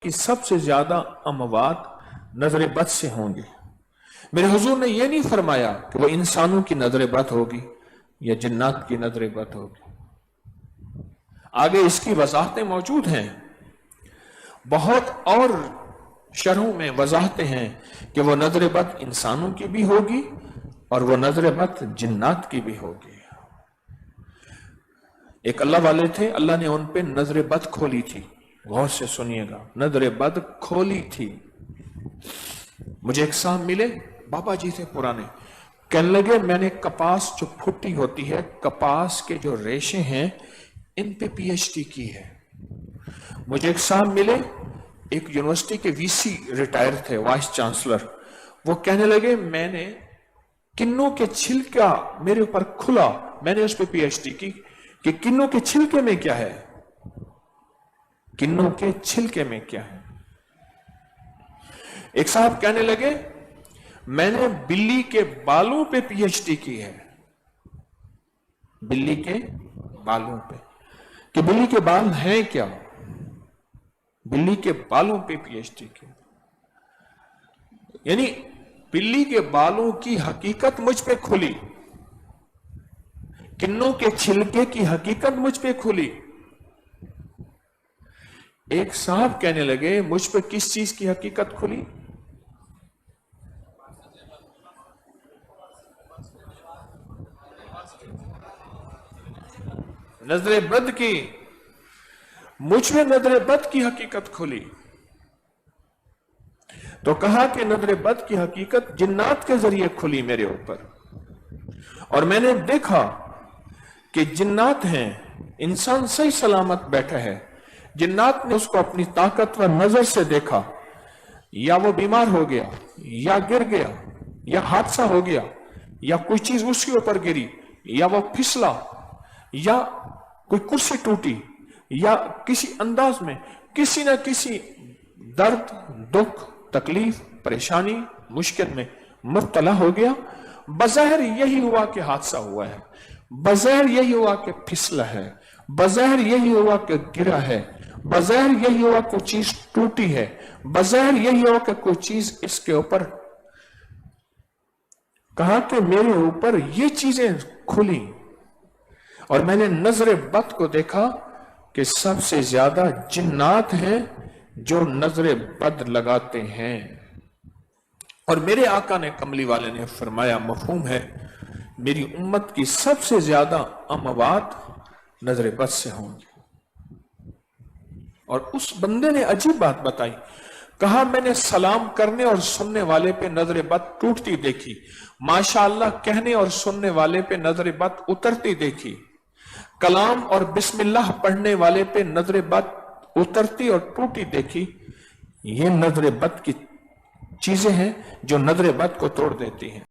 कि सबसे ज्यादा अमवात नजर बद से होंगे। मेरे हुजूर ने यह नहीं फरमाया कि वो इंसानों की नजर बद होगी या जिन्नात की नजर बद होगी। आगे इसकी वजाहतें मौजूद हैं, बहुत और शरहों में वजाहतें हैं कि वो नजर बद इंसानों की भी होगी और वो नजर बद जिन्नात की भी होगी। एक अल्लाह वाले थे, अल्लाह ने उन पे नजर बद खोली थी। गौर से सुनिएगा, नजर बद खोली थी। मुझे एक साहब मिले, बाबा जी थे पुराने, कहने लगे मैंने कपास जो फुट्टी होती है, कपास के जो रेशे हैं, इन पे पीएचडी की है। मुझे एक साहब मिले, एक यूनिवर्सिटी के वीसी रिटायर थे, वाइस चांसलर, वो कहने लगे मैंने किन्नों के छिलका मेरे ऊपर खुला, मैंने उस पर पीएचडी की कि किन्नों के छिलके में क्या है, किन्नों के छिलके में क्या है। एक साहब कहने लगे मैंने बिल्ली के बालों पे पीएचडी की है, बिल्ली के बालों पे, कि बिल्ली के बाल हैं क्या, बिल्ली के बालों पे पीएचडी की। यानी बिल्ली के बालों की हकीकत मुझ पे खुली, किन्नों के छिलके की हकीकत मुझ पे खुली। एक साहब कहने लगे मुझ पे किस चीज की हकीकत खुली? नजर बद की, मुझ में नजर बद की हकीकत खुली। तो कहा कि नजर बद की हकीकत जिन्नात के जरिए खुली मेरे ऊपर, और मैंने देखा कि जिन्नात हैं, इंसान सही सलामत बैठा है, जिन्नात ने उसको अपनी ताकतवर नजर से देखा, या वो बीमार हो गया, या गिर गया, या हादसा हो गया, या कोई चीज उसके ऊपर गिरी, या वो फिसला, या कोई कुर्सी टूटी, या किसी अंदाज में किसी न किसी दर्द, दुख, तकलीफ, परेशानी, मुश्किल में मुब्तला हो गया। बज़ाहिर यही हुआ कि हादसा हुआ है, बज़ाहिर यही हुआ कि फिसला है, बज़ाहिर यही हुआ कि गिरा है, बज़ाहिर यही हुआ कोई चीज टूटी है, बज़ाहिर यही हुआ कि कोई चीज इसके ऊपर। कहा कि मेरे ऊपर ये चीजें खुली और मैंने नजर बद को देखा कि सबसे ज्यादा जिन्नात हैं जो नजर बद लगाते हैं। और मेरे आका ने, कमली वाले ने फरमाया, मफहूम है, मेरी उम्मत की सबसे ज्यादा अमवात नजर बद से होंगी। और उस बंदे ने अजीब बात बताई, कहा मैंने सलाम करने और सुनने वाले पे नजर बद टूटती देखी, माशाअल्लाह कहने और सुनने वाले पे नजर बद उतरती देखी, कलाम और बिस्मिल्लाह पढ़ने वाले पे नजर बद उतरती और टूटी देखी। ये नजर बद की चीजें हैं जो नजर बद को तोड़ देती हैं।